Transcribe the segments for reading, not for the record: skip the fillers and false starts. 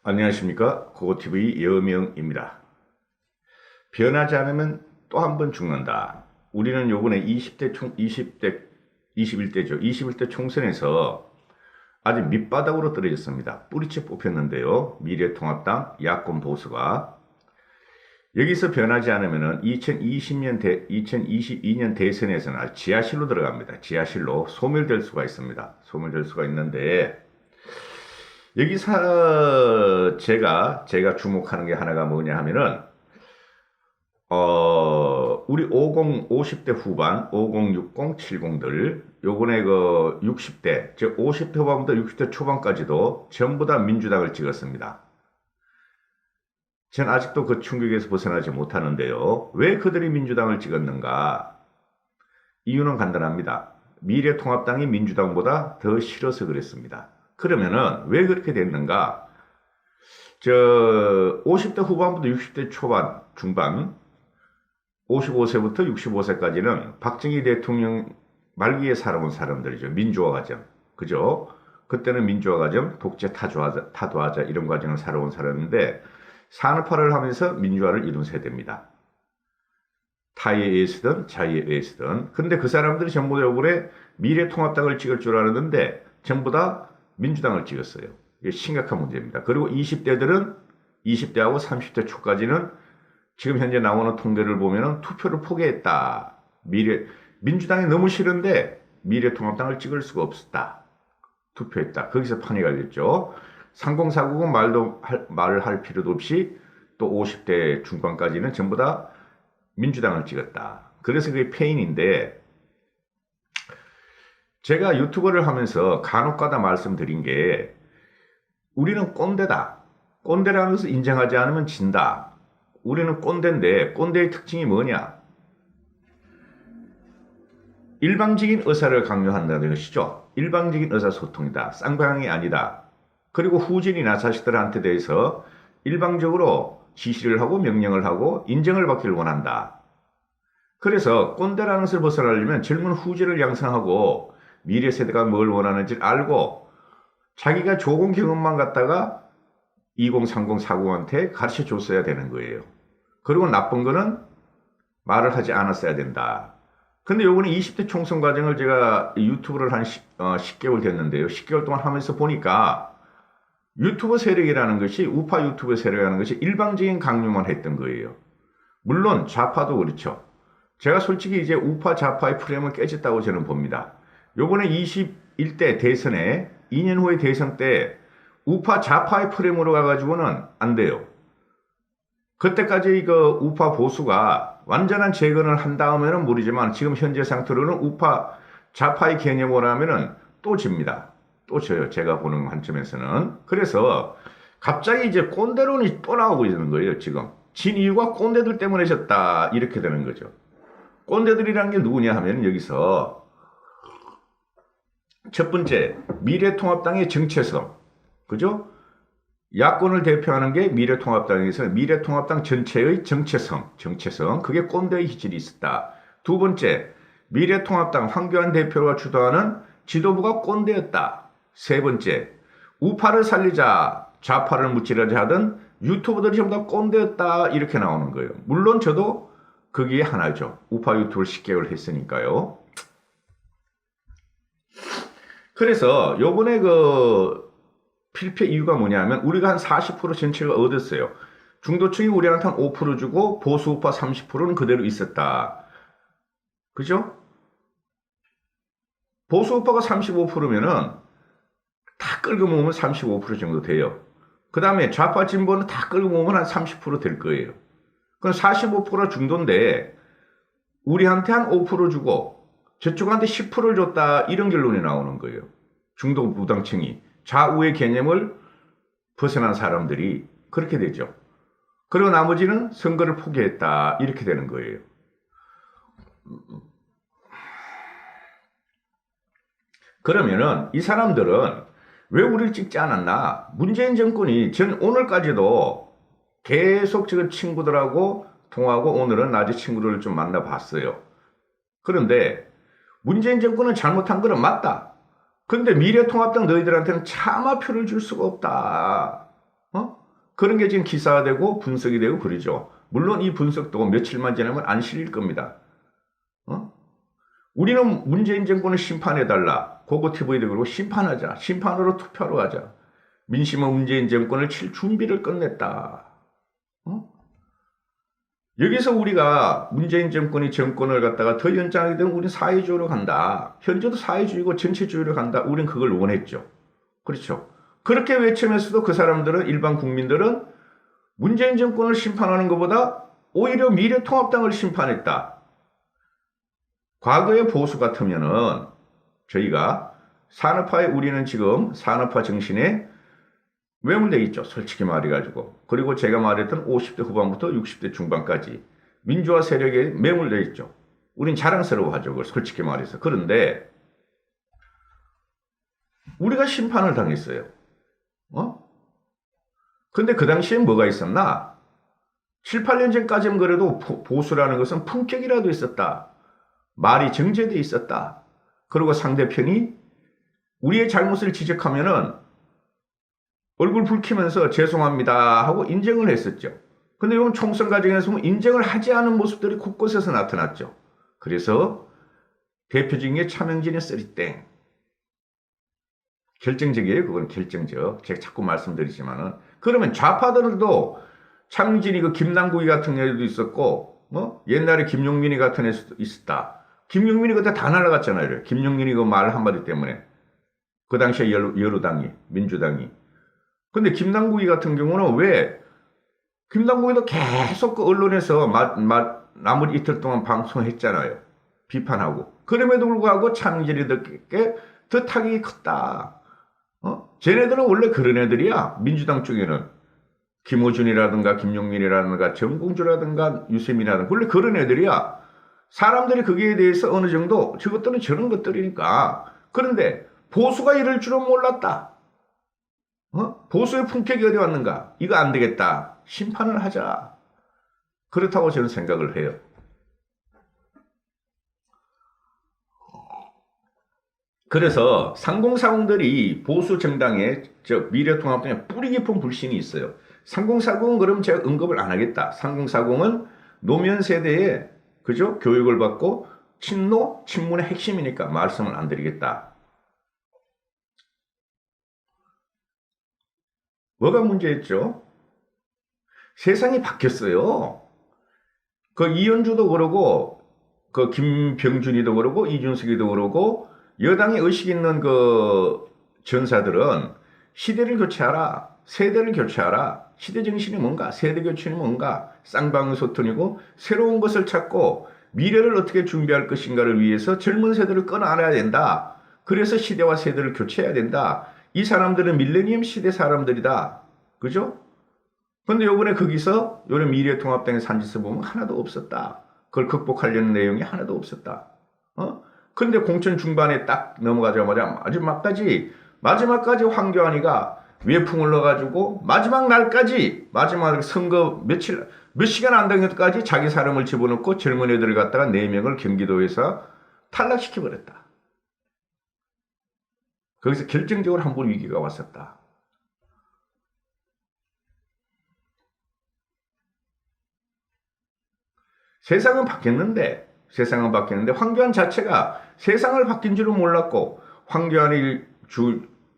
안녕하십니까. 고고TV 여명입니다. 변하지 않으면 또 한 번 죽는다. 우리는 요번에 21대 총선에서 아주 밑바닥으로 떨어졌습니다. 뿌리째 뽑혔는데요. 미래통합당, 야권 보수가. 여기서 변하지 않으면 2022년 대선에서는 아주 지하실로 들어갑니다. 지하실로 소멸될 수가 있습니다. 소멸될 수가 있는데, 여기서 제가 주목하는 게 하나가 뭐냐 하면은, 우리 50대 후반, 50, 60, 70들, 요번에 60대, 즉 50대 후반부터 60대 초반까지도 전부 다 민주당을 찍었습니다. 전 아직도 그 충격에서 벗어나지 못하는데요. 왜 그들이 민주당을 찍었는가? 이유는 간단합니다. 미래통합당이 민주당보다 더 싫어서 그랬습니다. 그러면은 왜 그렇게 됐는가? 50대 후반부터 60대 초반, 중반, 55세부터 65세까지는 박정희 대통령 말기에 살아온 사람들이죠. 민주화 과정. 그죠? 그때는 민주화 과정, 독재 타도하자 이런 과정을 살아온 사람인데, 산업화를 하면서 민주화를 이룬 세대입니다. 타의에 의해서든 자의에 의해서든. 근데 그 사람들이 전부 다 요번에 미래통합당을 찍을 줄 알았는데 전부 다 민주당을 찍었어요. 이게 심각한 문제입니다. 그리고 20대들은 20대하고 30대 초까지는 지금 현재 나오는 통계를 보면은 투표를 포기했다. 민주당이 너무 싫은데 미래통합당을 찍을 수가 없었다. 투표했다. 거기서 판이 갈렸죠. 3040은 말을 할 필요도 없이 또 50대 중반까지는 전부 다 민주당을 찍었다. 그래서 그게 페인인데, 제가 유튜버를 하면서 간혹가다 말씀드린 게, 우리는 꼰대다. 꼰대라는 것을 인정하지 않으면 진다. 우리는 꼰대인데 꼰대의 특징이 뭐냐? 일방적인 의사를 강요한다는 것이죠. 일방적인 의사소통이다. 쌍방향이 아니다. 그리고 후진이나 자식들한테 대해서 일방적으로 지시를 하고 명령을 하고 인정을 받기를 원한다. 그래서 꼰대라는 것을 벗어나려면 젊은 후진을 양성하고 미래 세대가 뭘 원하는지 알고 자기가 좋은 경험만 갖다가 20, 30, 40한테 가르쳐 줬어야 되는 거예요. 그리고 나쁜 거는 말을 하지 않았어야 된다. 근데 요번에 20대 총선 과정을 제가 유튜브를 한 10개월 됐는데요. 10개월 동안 하면서 보니까 유튜브 세력이라는 것이, 우파 유튜브 세력이라는 것이 일방적인 강요만 했던 거예요. 물론 좌파도 그렇죠. 제가 솔직히 이제 우파 좌파의 프레임을 깨졌다고 저는 봅니다. 요번에 21대 대선에 2년 후의 대선 때 우파 좌파의 프레임으로 가가지고는 안 돼요. 그때까지 우파 보수가 완전한 재건을 한 다음에는 모르지만 지금 현재 상태로는 우파 좌파의 개념으로 하면은 또 집니다. 또 져요. 제가 보는 관점에서는. 그래서 갑자기 이제 꼰대론이 또 나오고 있는 거예요. 지금 진 이유가 꼰대들 때문에 졌다, 이렇게 되는 거죠. 꼰대들이란 게 누구냐 하면, 여기서 첫 번째, 미래통합당의 정체성. 그죠? 야권을 대표하는 게 미래통합당에서 미래통합당 전체의 정체성. 그게 꼰대의 기질이 있었다. 두 번째, 미래통합당 황교안 대표가 주도하는 지도부가 꼰대였다. 세 번째, 우파를 살리자, 좌파를 무찌르자 하던 유튜버들이 전부 다 꼰대였다, 이렇게 나오는 거예요. 물론 저도 거기에 하나죠. 우파 유튜브를 10개월 했으니까요. 그래서 요번에 필패 이유가 뭐냐면, 우리가 한 40% 전체가 얻었어요. 중도층이 우리한테 한 5% 주고 보수 우파 30%는 그대로 있었다. 그죠? 보수 우파가 35%면은 다 끌고 모으면 35% 정도 돼요. 그 다음에 좌파 진보는 다 끌고 모으면 한 30% 될 거예요. 그럼 45%가 중도인데 우리한테 한 5% 주고 저쪽한테 10%를 줬다, 이런 결론이 나오는 거예요. 중도 무당층이 좌우의 개념을 벗어난 사람들이 그렇게 되죠. 그리고 나머지는 선거를 포기했다, 이렇게 되는 거예요. 그러면은 이 사람들은 왜 우리를 찍지 않았나? 문재인 정권이 전 오늘까지도 계속 지금 친구들하고 통화하고, 오늘은 낮에 친구들을 좀 만나봤어요. 그런데 문재인 정권은 잘못한 거는 맞다. 근데 미래통합당 너희들한테는 차마 표를 줄 수가 없다. 그런 게 지금 기사화되고 분석이 되고 그러죠. 물론 이 분석도 며칠만 지나면 안 실릴 겁니다. 어? 우리는 문재인 정권을 심판해달라. 고고 TV도 그러고 심판하자. 심판으로 투표로 하자. 민심은 문재인 정권을 칠 준비를 끝냈다. 어? 여기서 우리가 문재인 정권이 정권을 갖다가 더 연장하게 되면 우리는 사회주의로 간다. 현재도 사회주의고 전체주의로 간다. 우리는 그걸 원했죠. 그렇죠. 그렇게 외치면서도 그 사람들은 일반 국민들은 문재인 정권을 심판하는 것보다 오히려 미래통합당을 심판했다. 과거의 보수 같으면은 저희가 산업화에 우리는 지금 산업화 정신에 매몰되어 있죠. 솔직히 말해가지고. 그리고 제가 말했던 50대 후반부터 60대 중반까지 민주화 세력에 매몰되어 있죠. 우린 자랑스러워하죠. 그걸 솔직히 말해서. 그런데 우리가 심판을 당했어요. 근데 그 당시에 뭐가 있었나? 7, 8년 전까지는 그래도 보수라는 것은 품격이라도 있었다. 말이 정제되어 있었다. 그리고 상대편이 우리의 잘못을 지적하면은 얼굴 붉히면서 죄송합니다 하고 인정을 했었죠. 근데 이번 총선 과정에서 인정을 하지 않은 모습들이 곳곳에서 나타났죠. 그래서 대표적인 게 차명진의 쓰리땡. 결정적이에요. 그건 결정적. 제가 자꾸 말씀드리지만은. 그러면 좌파들도 차명진이 그 김남국이 같은 애도 있었고, 옛날에 김용민이 같은 애도 있었다. 김용민이 그때 다 날아갔잖아요. 김용민이 그 말 한마디 때문에. 그 당시에 여루당이, 민주당이. 근데 김남국이 같은 경우는 왜, 김남국이도 계속 그 언론에서 나머지 이틀 동안 방송했잖아요. 비판하고. 그럼에도 불구하고 차명진이들께 더 타격이 컸다. 쟤네들은 원래 그런 애들이야. 민주당 쪽에는. 김호준이라든가 김용민이라든가 정봉주라든가 유세민이라든가 원래 그런 애들이야. 사람들이 거기에 대해서 어느 정도 저것들은 저런 것들이니까. 그런데 보수가 이럴 줄은 몰랐다. 보수의 품격이 어디 왔는가? 이거 안 되겠다. 심판을 하자. 그렇다고 저는 생각을 해요. 그래서 상공사공들이 보수 정당의 미래통합당에 뿌리 깊은 불신이 있어요. 상공사공은 그럼 제가 언급을 안 하겠다. 상공사공은 노무현 세대에 그죠? 교육을 받고 친노, 친문의 핵심이니까 말씀을 안 드리겠다. 뭐가 문제였죠? 세상이 바뀌었어요. 그 이현주도 그러고 그 김병준이도 그러고 이준석이도 그러고 여당의 의식 있는 그 전사들은 시대를 교체하라. 세대를 교체하라. 시대 정신이 뭔가? 세대 교체는 뭔가? 쌍방소턴이고 새로운 것을 찾고 미래를 어떻게 준비할 것인가를 위해서 젊은 세대를 끌어안아야 된다. 그래서 시대와 세대를 교체해야 된다. 이 사람들은 밀레니엄 시대 사람들이다. 그죠? 근데 요번에 거기서 요런 미래통합당의 산지서 보면 하나도 없었다. 그걸 극복하려는 내용이 하나도 없었다. 근데 공천 중반에 딱 넘어가자마자 마지막까지 황교안이가 외풍을 넣어가지고 마지막 날까지 마지막 선거 몇 시간 안 된 것까지 자기 사람을 집어넣고 젊은 애들을 갖다가 4명을 경기도에서 탈락시켜버렸다. 거기서 결정적으로 한 번 위기가 왔었다. 세상은 바뀌었는데 황교안 자체가 세상을 바뀐 줄은 몰랐고 황교안을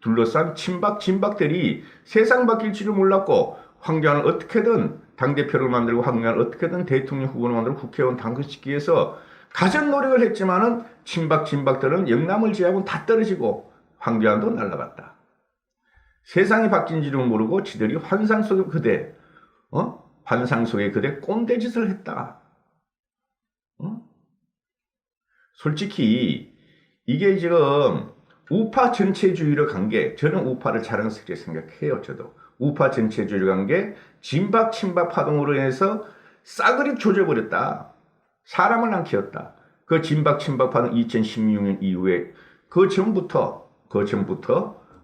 둘러싼 진박들이 세상 바뀔 줄을 몰랐고 황교안을 어떻게든 당대표를 만들고 황교안을 어떻게든 대통령 후보를 만들고 국회의원 당선시키기 위해서 가진 노력을 했지만은 진박들은 영남을 제외하고는 다 떨어지고 황교안도 날아갔다. 세상이 바뀐 줄을 모르고 지들이 환상 속의 그대 꼰대짓을 했다. 솔직히 이게 지금 우파 전체주의로 간 게 저는 우파를 자랑스럽게 생각해요. 저도 우파 전체주의로 간 게 진박 친박 파동으로 인해서 싸그리 조져버렸다. 사람을 안 키웠다. 그 진박 친박 파동 2016년 이후에 그 전부터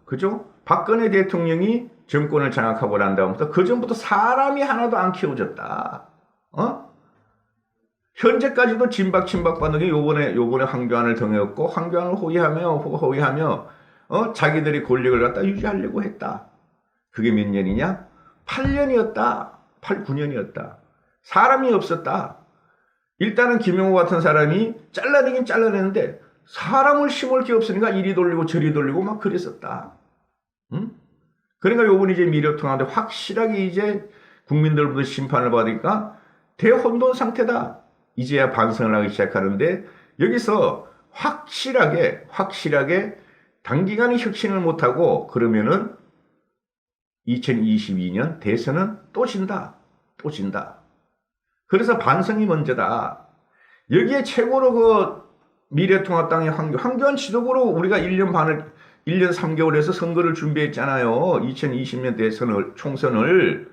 그죠? 박근혜 대통령이 정권을 장악하고 난 다음부터 그 전부터 사람이 하나도 안 키워졌다. 현재까지도 진박 반응이 요번에 황교안을 정해왔고 황교안을 호위하며 자기들이 권력을 갖다 유지하려고 했다. 그게 몇 년이냐? 8년이었다. 8, 9년이었다. 사람이 없었다. 일단은 김용호 같은 사람이 잘라내긴 잘라내는데 사람을 심을 게 없으니까 이리 돌리고 저리 돌리고 막 그랬었다. 응? 그러니까 요번 이제 미래통합인데 확실하게 이제 국민들부터 심판을 받으니까 대혼돈 상태다. 이제야 반성을 하기 시작하는데 여기서 확실하게 단기간에 혁신을 못하고 그러면은 2022년 대선은 또 진다. 또 진다. 그래서 반성이 먼저다. 여기에 최고로 그 미래통합당의 황교안 지도부로 우리가 1년 3개월에서 선거를 준비했잖아요. 2020년 총선을.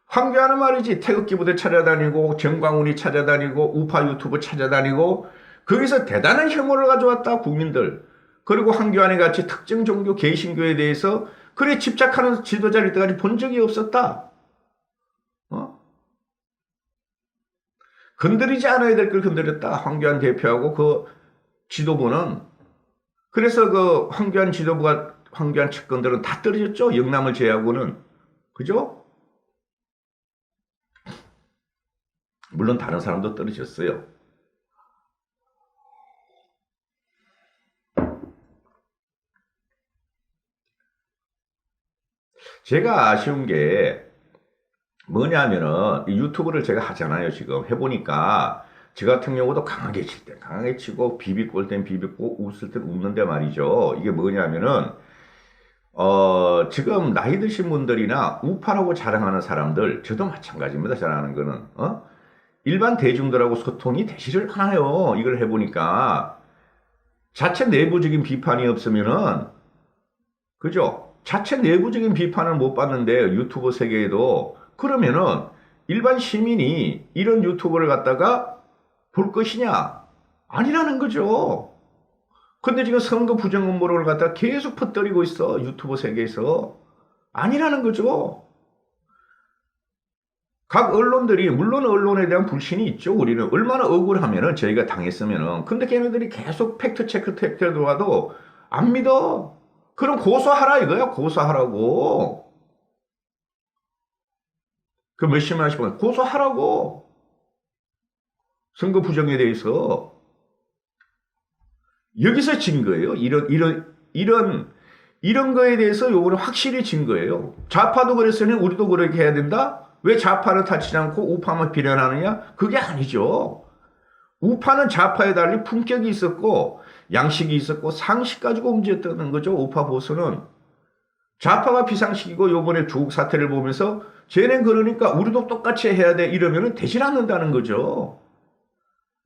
황교안은 말이지 태극기 부대 찾아다니고 정광훈이 찾아다니고 우파 유튜브 찾아다니고 거기서 대단한 혐오를 가져왔다 국민들. 그리고 황교안이 같이 특정 종교 개신교에 대해서 그래 집착하는 지도자를 이때까지 본 적이 없었다. 건드리지 않아야 될 걸 건드렸다. 황교안 대표하고 그 지도부는. 그래서 그 황교안 지도부가 황교안 측근들은 다 떨어졌죠. 영남을 제외하고는. 그죠? 물론 다른 사람도 떨어졌어요. 제가 아쉬운 게 뭐냐면은 유튜브를 제가 하잖아요. 지금 해보니까 저 같은 경우도 강하게 칠 땐 강하게 치고 비비꼴 땐 비비고 웃을 땐 웃는데 말이죠. 이게 뭐냐면은 지금 나이 드신 분들이나 우파라고 자랑하는 사람들, 저도 마찬가지입니다. 자랑하는 거는 일반 대중들하고 소통이 되지를 않아요. 이걸 해보니까 자체 내부적인 비판이 없으면은 그죠? 자체 내부적인 비판을 못 받는데 유튜브 세계에도 그러면은 일반 시민이 이런 유튜브를 갖다가 볼 것이냐? 아니라는 거죠. 근데 지금 선거 부정 음모를 갖다가 계속 퍼뜨리고 있어. 유튜브 세계에서. 아니라는 거죠. 각 언론들이 물론 언론에 대한 불신이 있죠. 우리는 얼마나 억울하면은 저희가 당했으면은. 근데 걔네들이 계속 팩트 체크 들어와도 안 믿어. 그럼 고소하라 이거야. 고소하라고. 그 몇십만 원씩 받는 고소하라고. 선거 부정에 대해서. 여기서 진 거예요. 이런 거에 대해서 요번에 확실히 진 거예요. 좌파도 그랬으니 우리도 그렇게 해야 된다? 왜 좌파를 타치지 않고 우파만 비난하느냐? 그게 아니죠. 우파는 좌파에 달리 품격이 있었고 양식이 있었고 상식 가지고 움직였다는 거죠. 우파 보수는. 좌파가 비상식이고 요번에 조국 사태를 보면서 쟤는 그러니까 우리도 똑같이 해야 돼 이러면 되질 않는다는 거죠.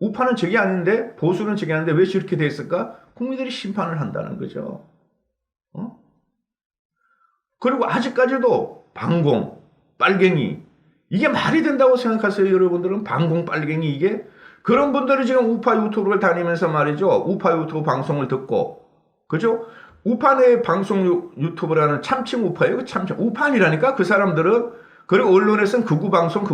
우파는 저게 아닌데 보수는 저게 아닌데 왜 저렇게 됐을까? 국민들이 심판을 한다는 거죠. 그리고 아직까지도 방공, 빨갱이 이게 말이 된다고 생각하세요? 여러분들은 방공, 빨갱이 이게? 그런 분들이 지금 우파 유튜브를 다니면서 말이죠. 우파 유튜브 방송을 듣고 그죠? 우파 내 방송 유튜브라는 참칭 우파예요. 참칭 우파 아니라니까 그 사람들은. 그리고 언론에서는 극우 방송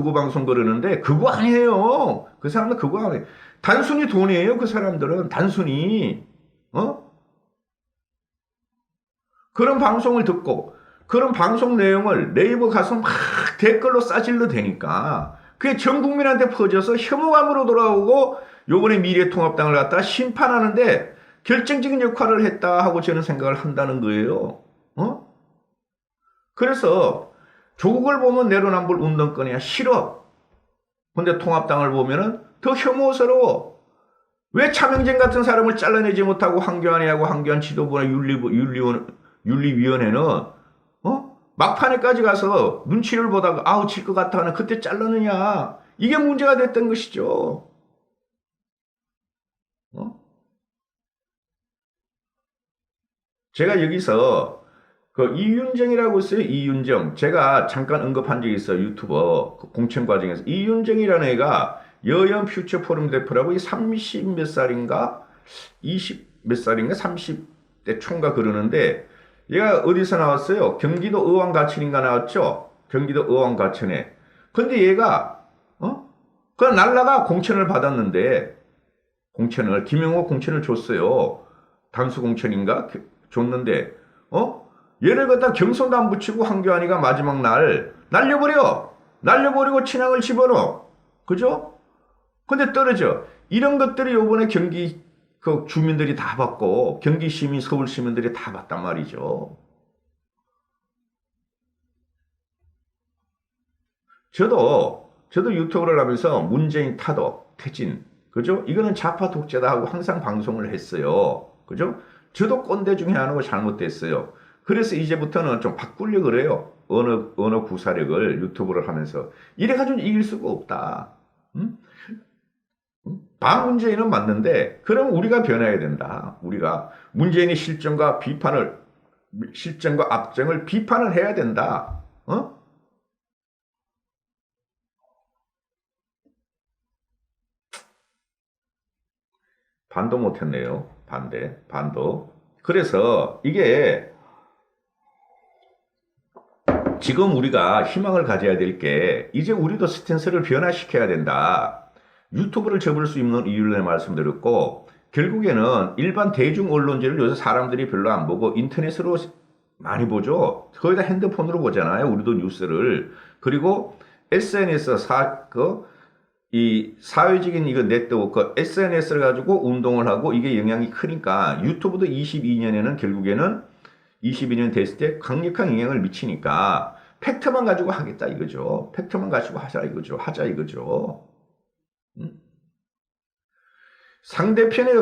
그러는데 극우 아니에요. 그 사람은 극우 아니에요. 단순히 돈이에요. 그 사람들은 단순히 그런 방송을 듣고 그런 방송 내용을 네이버 가서 막 댓글로 싸질러 대니까 그게 전 국민한테 퍼져서 혐오감으로 돌아오고 요번에 미래통합당을 갖다 심판하는데 결정적인 역할을 했다 하고 저는 생각을 한다는 거예요. 그래서 조국을 보면 내로남불 운동권이야 싫어. 근데 통합당을 보면은 더 혐오스러워. 왜 차명진 같은 사람을 잘라내지 못하고 황교안이하고 황교안 지도부나 윤리위원회는 막판에까지 가서 눈치를 보다가 아우 질 것 같아 하는 그때 잘라느냐. 이게 문제가 됐던 것이죠. 제가 여기서 그 이윤정이라고 있어요. 이윤정. 제가 잠깐 언급한 적이 있어요. 유튜버 공천 과정에서. 이윤정이라는 애가 여연 퓨처 포럼 대표라고 이 30 몇 살인가 20 몇 살인가 30대 총가 그러는데 얘가 어디서 나왔어요? 경기도 의왕가천인가 나왔죠? 경기도 의왕가천에. 근데 얘가 그 날라가 공천을 받았는데 김영호 공천을 줬어요. 단수 공천인가 줬는데 얘를 갖다 경선도 안 붙이고 황교안이가 마지막 날 날려버리고 친항을 집어넣어. 그죠? 근데 떨어져. 이런 것들이 요번에 경기 그 주민들이 다 받고 경기 시민, 서울 시민들이 다 봤단 말이죠. 저도 유튜브를 하면서 문재인 타도, 퇴진, 그죠? 이거는 좌파 독재다 하고 항상 방송을 했어요. 그죠? 저도 꼰대 중에 하나가 잘못됐어요. 그래서 이제부터는 좀 바꾸려고 그래요. 언어 구사력을 유튜브를 하면서. 이래가지고 이길 수가 없다. 응? 반문재인은 맞는데, 그럼 우리가 변해야 된다. 우리가 문재인의 실정과 압정을 비판을 해야 된다. 어? 반도 못했네요. 반도. 그래서 이게 지금 우리가 희망을 가져야 될 게 이제 우리도 스탠스를 변화시켜야 된다. 유튜브를 접을 수 있는 이유를 말씀드렸고 결국에는 일반 대중 언론제를 요새 사람들이 별로 안 보고 인터넷으로 많이 보죠. 거의 다 핸드폰으로 보잖아요. 우리도 뉴스를. 그리고 SNS 이 사회적인 이거 네트워크 SNS를 가지고 운동을 하고 이게 영향이 크니까 유튜브도 22년에는 결국에는 22년 됐을 때 강력한 영향을 미치니까 팩트만 가지고 하겠다 이거죠. 팩트만 가지고 하자 이거죠. 상대편이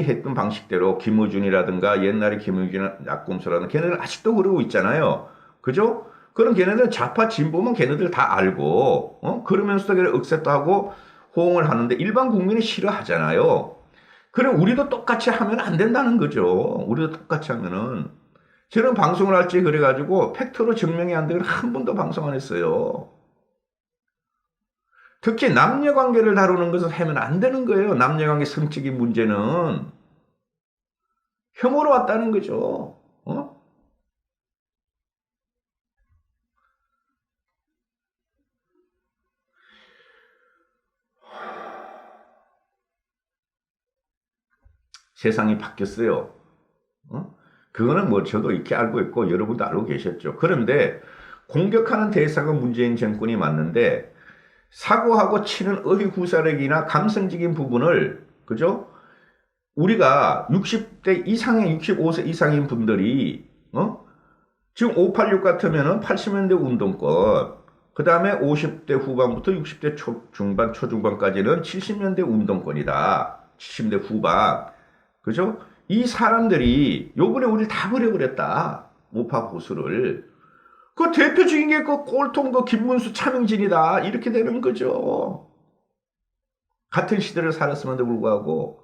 했던 방식대로 김어준이라든가 옛날에 김어준 약검수라든가 걔네들 아직도 그러고 있잖아요. 그죠? 그럼 걔네들 좌파 진보만 걔네들 다 알고 그러면서도 걔네 억셉도 하고 호응을 하는데 일반 국민이 싫어하잖아요. 그럼 우리도 똑같이 하면 안 된다는 거죠. 우리도 똑같이 하면은 저는 방송을 할지 그래가지고 팩트로 증명이 안 되면 한 번도 방송 안 했어요. 특히 남녀관계를 다루는 것을 하면 안 되는 거예요. 남녀관계 성적인 문제는 혐오로 왔다는 거죠. 세상이 바뀌었어요. 그거는 뭐 저도 이렇게 알고 있고 여러분도 알고 계셨죠. 그런데 공격하는 대상은 문재인 정권이 맞는데 사고하고 치는 어휘구사력이나 감성적인 부분을 그죠? 우리가 60대 이상의 65세 이상인 분들이 지금 586 같으면은 80년대 운동권 그 다음에 50대 후반부터 60대 중반 초중반까지는 70년대 운동권이다. 70대 후반 그죠? 이 사람들이 요번에 우리 다 버려버렸다. 우파 보수를. 그 대표적인 게 그 꼴통 그 김문수 차명진이다. 이렇게 되는 거죠. 같은 시대를 살았음에도 불구하고.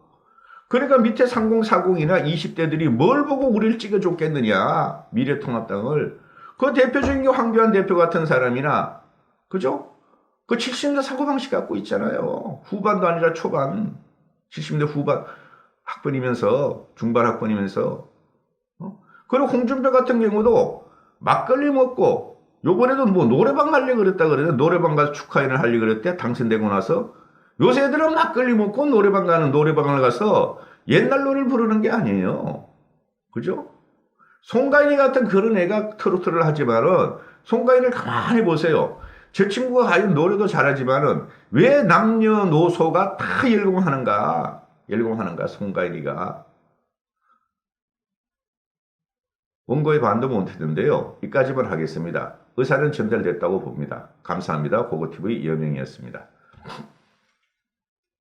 그러니까 밑에 3040이나 20대들이 뭘 보고 우리를 찍어줬겠느냐. 미래통합당을. 그 대표적인 게 황교안 대표 같은 사람이나 그죠? 그 70대 사고방식 갖고 있잖아요. 후반도 아니라 초반. 70대 후반. 학번이면서 중반 학번이면서 그리고 홍준표 같은 경우도 막걸리 먹고 요번에도 뭐 노래방 가려고 그랬다 그래요. 노래방 가서 축하회를 하려고 그랬대. 당선되고 나서 요새 애들은 막걸리 먹고 노래방을 가서 옛날 노래를 부르는 게 아니에요. 그죠? 송가인이 같은 그런 애가 트로트를 하지만은 송가인을 가만히 보세요. 저 친구가 과연 노래도 잘하지만은 왜 남녀노소가 다 열공하는가? 송가인이가. 원고에 반도 못했는데요. 이까지만 하겠습니다. 의사는 전달됐다고 봅니다. 감사합니다. 고고TV 이현명이었습니다.